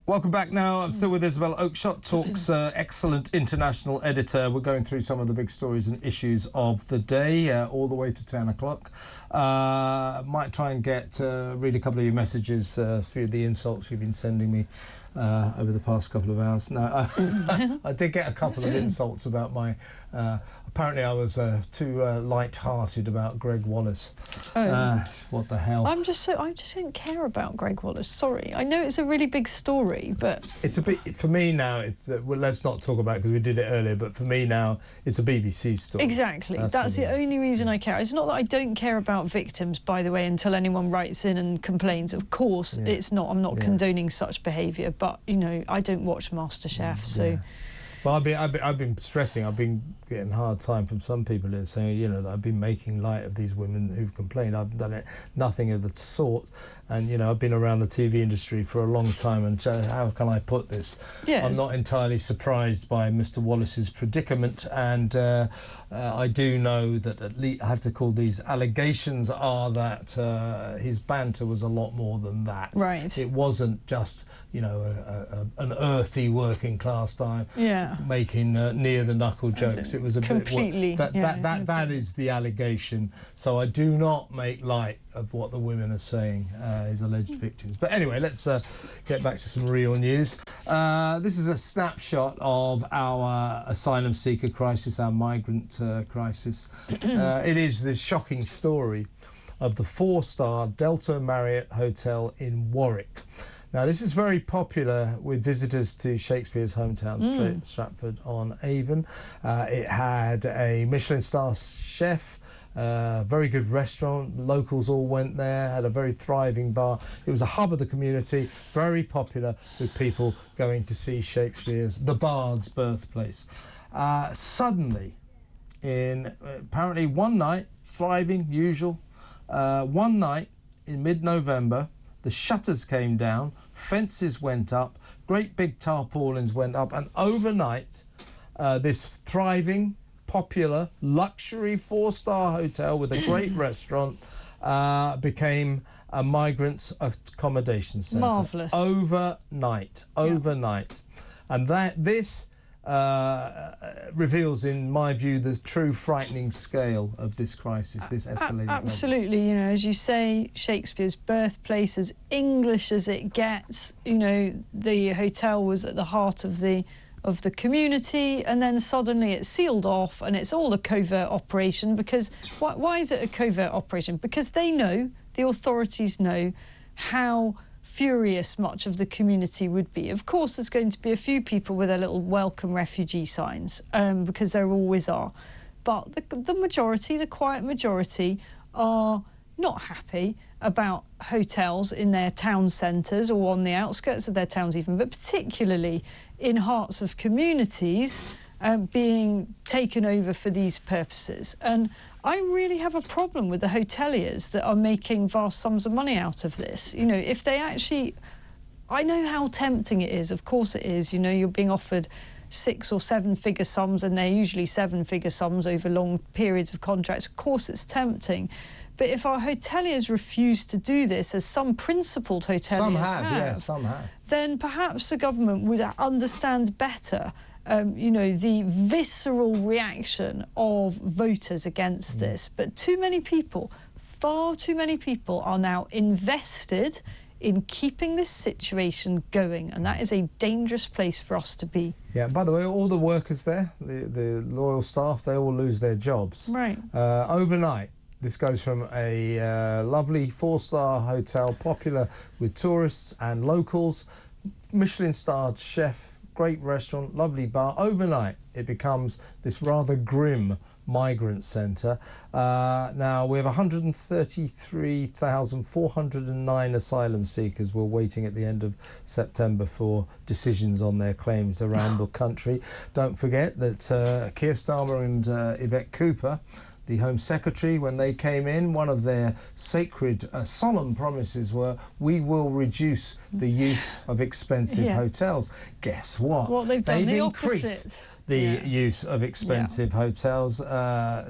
Welcome back now. I'm still with Isabel Oakeshott, Talk's excellent international editor. We're going through some of the big stories and issues of the day, all the way to 10 o'clock. Might try and read a couple of your messages through the insults you've been sending me over the past couple of hours. No, I did get a couple of insults about my... apparently I was too light-hearted about Gregg Wallace. What the hell? I just don't care about Gregg Wallace. Sorry, I know it's a really big story, but it's a bit for me now. It's well, let's not talk about it because we did it earlier. But for me now, it's a BBC story. Exactly. That's the only reason I care. It's not that I don't care about victims, by the way, until anyone writes in and complains. Of course, it's not. I'm not condoning such behaviour, but you know, I don't watch MasterChef, so. Well, I've been stressing. I've been getting a hard time from some people here saying, you know, that I've been making light of these women who've complained. I've done it, nothing of the sort. And, you know, I've been around the TV industry for a long time, and how can I put this? Yes. I'm not entirely surprised by Mr. Wallace's predicament, and I do know that at least I have to call these allegations are that his banter was a lot more than that. Right. It wasn't just, you know, an earthy working class time making near the knuckle jokes. It was a completely bit that is the allegation. So I do not make light of what the women are saying, his alleged victims. But anyway, let's get back to some real news. This is a snapshot of our asylum seeker crisis, our migrant crisis. It is the shocking story of the 4-star Delta Marriott Hotel in Warwick. Now, this is very popular with visitors to Shakespeare's hometown, Stratford-on-Avon. It had a Michelin-star chef, very good restaurant. Locals all went there, had a very thriving bar. It was a hub of the community, very popular with people going to see Shakespeare's, the Bard's birthplace. Suddenly, in apparently one night, thriving, usual, one night in mid-November, the shutters came down, fences went up, great big tarpaulins went up, and overnight, this thriving, popular, luxury 4-star hotel with a great restaurant became a migrants' accommodation centre. Marvellous. Overnight. And this reveals, in my view, the true frightening scale of this crisis, this escalating problem. Absolutely, you know, as you say, Shakespeare's birthplace, as English as it gets, you know, the hotel was at the heart of the community, and then suddenly it's sealed off and it's all a covert operation. Because why is it a covert operation? Because they know, the authorities know, how furious much of the community would be. Of course, there's going to be a few people with their little welcome refugee signs, because there always are. But the majority, the quiet majority, are not happy about hotels in their town centres or on the outskirts of their towns even, but particularly in hearts of communities being taken over for these purposes. And I really have a problem with the hoteliers that are making vast sums of money out of this. You know, if they actually... I know how tempting it is, of course it is. You know, you're being offered 6 or 7-figure sums, and they're usually 7-figure sums over long periods of contracts. Of course it's tempting. But if our hoteliers refuse to do this, as some principled hoteliers some have, then perhaps the government would understand better you know, the visceral reaction of voters against this. But too many people, far too many people, are now invested in keeping this situation going, and that is a dangerous place for us to be. Yeah, by the way, all the workers there, the loyal staff, they all lose their jobs. Right. Overnight. This goes from a lovely 4-star hotel, popular with tourists and locals, Michelin-starred chef, great restaurant, lovely bar. Overnight, it becomes this rather grim migrant centre. Now, we have 133,409 asylum seekers were waiting at the end of September for decisions on their claims around the country. Don't forget that Keir Starmer and Yvette Cooper, the Home Secretary, when they came in, one of their sacred, solemn promises were, we will reduce the use of expensive hotels. Guess what? Well, they've increased the use of expensive hotels.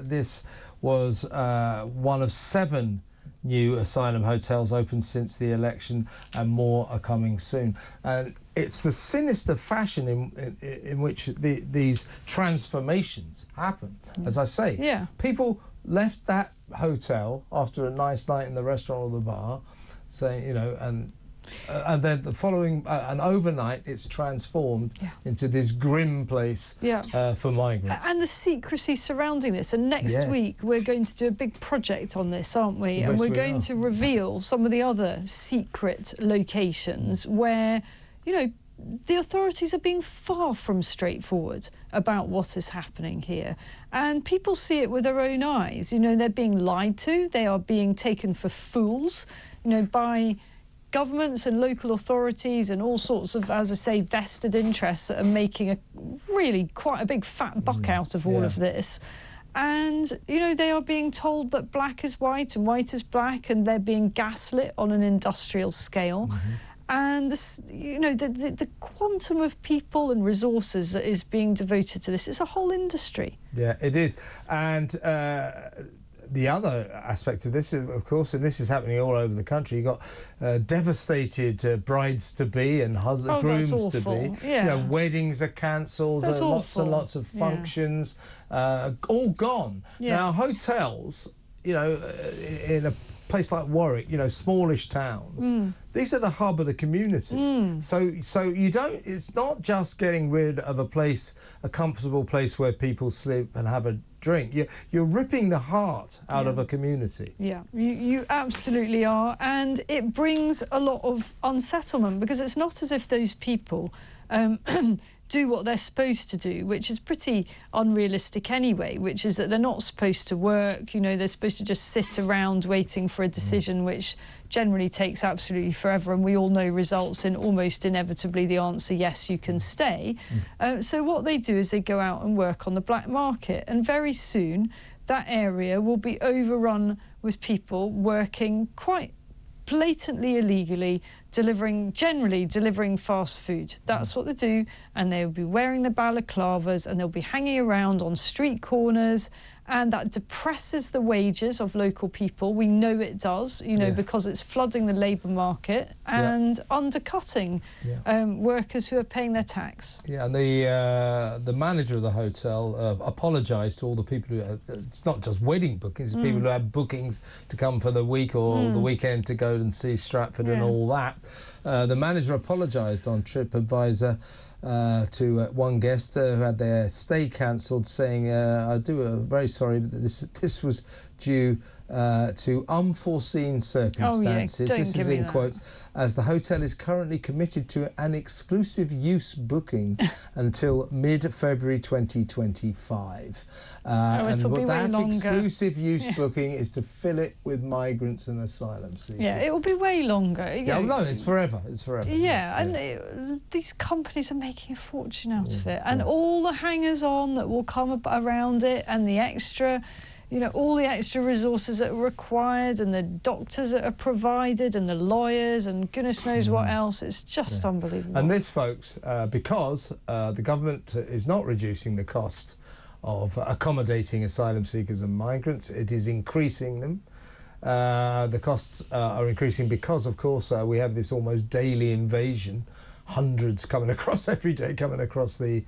This was one of 7 new asylum hotels opened since the election, and more are coming soon. And it's the sinister fashion in which these transformations happen. As I say, people left that hotel after a nice night in the restaurant or the bar, saying, you know, and then the following, and overnight, it's transformed into this grim place for migrants. And the secrecy surrounding this. And next week, we're going to do a big project on this, aren't we? And we're going to reveal some of the other secret locations where, you know, the authorities are being far from straightforward about what is happening here. And people see it with their own eyes. You know, they're being lied to. They are being taken for fools, you know, by governments and local authorities and all sorts of, as I say, vested interests that are making quite a big fat buck out of all of this. And, you know, they are being told that black is white and white is black, and they're being gaslit on an industrial scale. And, this, you know, the quantum of people and resources that is being devoted to this is a whole industry. Yeah, it is. And the other aspect of this, of course, and this is happening all over the country, you've got devastated brides-to-be and grooms-to-be. You know, weddings are cancelled, lots and lots of functions, all gone. Now, hotels, you know, in a place like Warwick, you know, smallish towns, these are the hub of the community. So you don't, it's not just getting rid of a comfortable place where people sleep and have a drink. You're ripping the heart out of a community. Yeah, you absolutely are. And it brings a lot of unsettlement, because it's not as if those people do what they're supposed to do, which is pretty unrealistic anyway, which is that they're not supposed to work, you know, they're supposed to just sit around waiting for a decision which generally takes absolutely forever, and we all know results in almost inevitably the answer, yes, you can stay. So what they do is they go out and work on the black market, and very soon that area will be overrun with people working quite blatantly illegally, generally delivering fast food. That's what they do, and they'll be wearing the balaclavas and they'll be hanging around on street corners, and that depresses the wages of local people. We know it does, you know, because it's flooding the labour market and undercutting workers who are paying their tax. Yeah, and the manager of the hotel apologised to all the people who, it's not just wedding bookings, it's people who have bookings to come for the week or the weekend to go and see Stratford and all that. The manager apologised on TripAdvisor to one guest who had their stay cancelled, saying, I'm very sorry, but this was due to unforeseen circumstances. This is in quotes, as the hotel is currently committed to an exclusive use booking until mid-February 2025. And that exclusive use booking is to fill it with migrants and asylum seekers. Yeah, it will be way longer. No, it's forever. It's forever. And these companies are making a fortune out of it, and all the hangers-on that will come around it, and the extra, you know, all the extra resources that are required, and the doctors that are provided, and the lawyers, and goodness knows what else. It's just unbelievable. And this, folks, because the government is not reducing the cost of accommodating asylum seekers and migrants, it is increasing them. The costs are increasing because, of course, we have this almost daily invasion, hundreds coming across every day, coming across the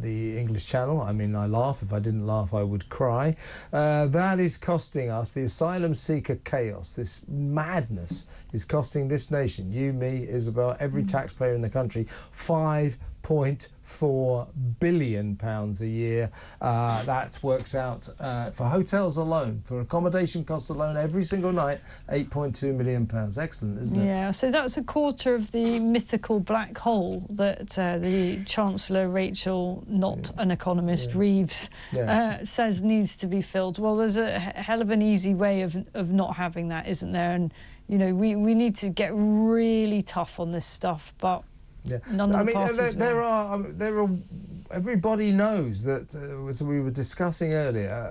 English Channel. I mean, I laugh. If I didn't laugh, I would cry. That is costing us, the asylum seeker chaos, this madness is costing this nation, you, me, Isabel, every taxpayer in the country, £5.4 billion a year. That works out for hotels alone, for accommodation costs alone, every single night, £8.2 million. Excellent, isn't it? Yeah, so that's a quarter of the mythical black hole that the Chancellor Rachel, not an economist, Reeves, says needs to be filled. Well, there's a hell of an easy way of not having that, isn't there? And, you know, we need to get really tough on this stuff, but none of the parties there are everybody knows that, as we were discussing earlier,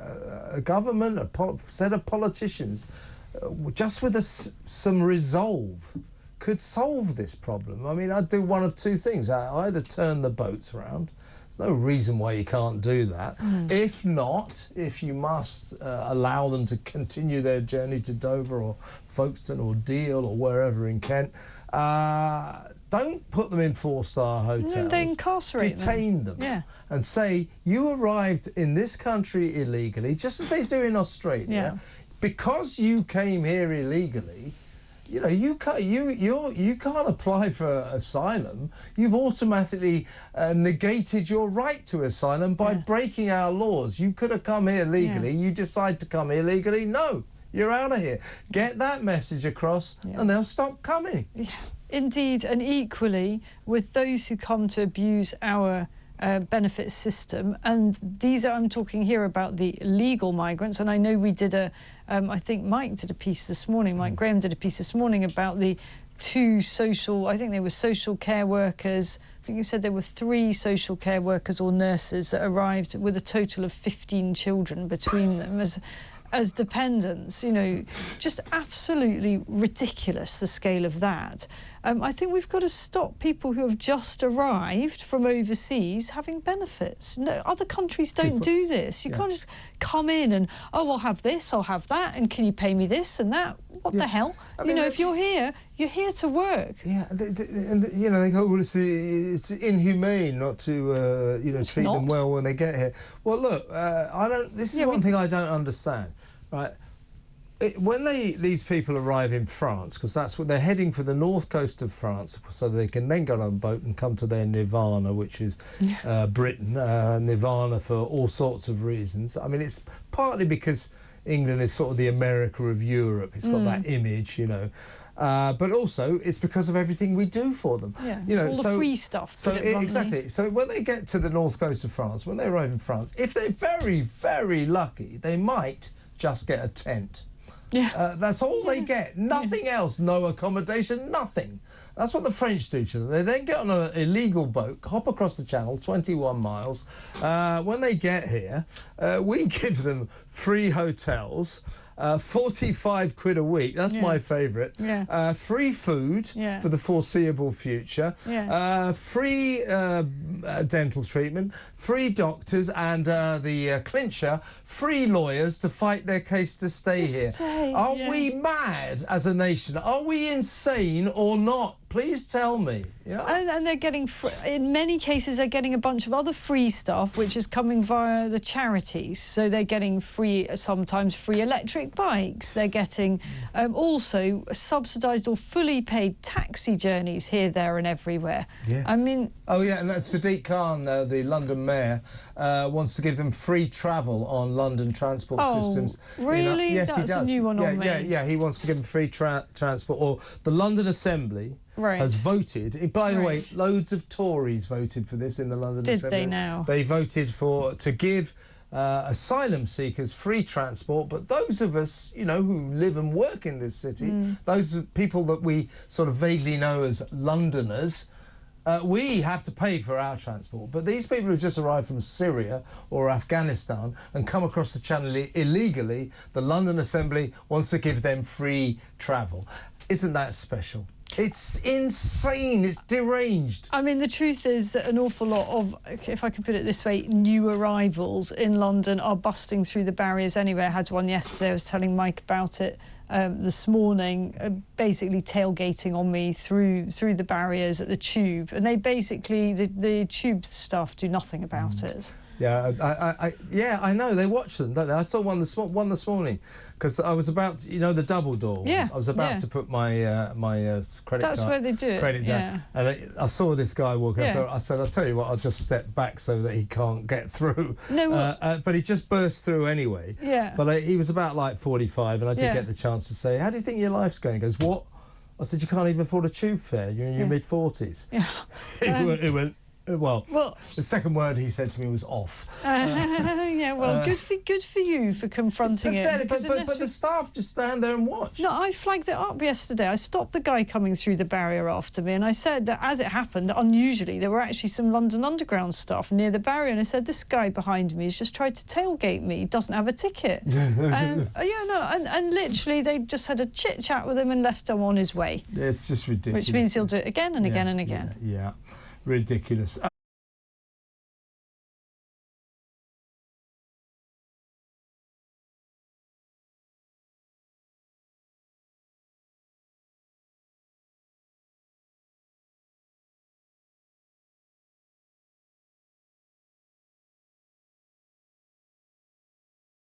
a government, a set of politicians, just with some resolve, could solve this problem. I mean, I'd do one of two things. I either turn the boats around. There's no reason why you can't do that. If not, if you must allow them to continue their journey to Dover or Folkestone or Deal or wherever in Kent, don't put them in 4-star hotels. No, they incarcerate detain them and say, you arrived in this country illegally, just as they do in Australia. Yeah. Because you came here illegally, you know, you can't apply for asylum. You've automatically negated your right to asylum by breaking our laws. You could have come here legally. You decide to come here legally. No, you're out of here. Get that message across and they'll stop coming. Yeah. Indeed, and equally with those who come to abuse our benefit system, and I'm talking here about the legal migrants, and I know we did I think Mike did a piece this morning, Mike Graham did a piece this morning about the 2 I think they were social care workers. I think you said there were 3 social care workers or nurses that arrived with a total of 15 children between them as dependents. You know, just absolutely ridiculous, the scale of that. I think we've got to stop people who have just arrived from overseas having benefits. No, other countries don't do this. You can't just come in and, oh, I'll have this, I'll have that, and can you pay me this and that? What the hell? I mean, if you're here to work. Yeah, and you know, they go, well, it's inhumane not to, you know, treat them well when they get here. Well, look, this is one thing I don't understand, right? When these people arrive in France, because that's what they're heading for, the north coast of France, so they can then go on a boat and come to their nirvana, which is Britain. Nirvana for all sorts of reasons. I mean, it's partly because England is sort of the America of Europe. It's got that image, you know. But also, it's because of everything we do for them. Yeah, you know, all the free stuff. Exactly. So when they get to the north coast of France, when they arrive in France, if they're very, very lucky, they might just get a tent. Yeah. That's all they get. Nothing else. No accommodation, nothing. That's what the French do to them. They then get on an illegal boat, hop across the channel, 21 miles. When they get here, we give them free hotels, 45 quid a week. That's my favourite. Yeah. Free food for the foreseeable future. Yeah. Free dental treatment, free doctors, and the clincher, free lawyers to fight their case to stay here. Are we mad as a nation? Are we insane or not? Please tell me. Yeah. And they're getting, in many cases, they're getting a bunch of other free stuff, which is coming via the charities. So they're getting sometimes free electric bikes. They're getting also subsidised or fully paid taxi journeys here, there and everywhere. Yes. I mean... Oh, yeah, and Sadiq Khan, the London mayor, wants to give them free travel on London transport systems. Really? Yes, That's he does. A new one on me. Yeah, he wants to give them free transport. Or the London Assembly has voted. By the way, loads of Tories voted for this in the London Assembly. Did they now? They voted to give asylum seekers free transport, but those of us, you know, who live and work in this city, those people that we sort of vaguely know as Londoners, we have to pay for our transport. But these people who just arrived from Syria or Afghanistan and come across the channel illegally, the London Assembly wants to give them free travel. Isn't that special? It's insane. It's deranged. I mean, the truth is that an awful lot of, if I could put it this way, new arrivals in London are busting through the barriers anyway. I had one yesterday. I was telling Mike about it this morning, basically tailgating on me through the barriers at the Tube. And they basically, the Tube staff do nothing about it. Yeah, I know. They watch them, don't they? I saw one this morning because I was about, you know, the double door ones. Yeah, I was about to put my credit card. That's where they do it. Credit down, and I saw this guy walking up. I said, "I'll tell you what, I'll just step back so that he can't get through." No, but he just burst through anyway. Yeah. But he was about like 45, and I did get the chance to say, "How do you think your life's going?" He goes, "What?" I said, "You can't even afford a tube fare. You're in your mid-40s." Yeah. He went. Well, the second word he said to me was off. Yeah, well, good for you for confronting it. But the staff just stand there and watch. No, I flagged it up yesterday. I stopped the guy coming through the barrier after me, and I said that as it happened, unusually, there were actually some London Underground staff near the barrier, and I said, this guy behind me has just tried to tailgate me. He doesn't have a ticket. And literally, they just had a chit-chat with him and left him on his way. Yeah, it's just ridiculous. Which means he'll do it again and again and again. Yeah. Ridiculous.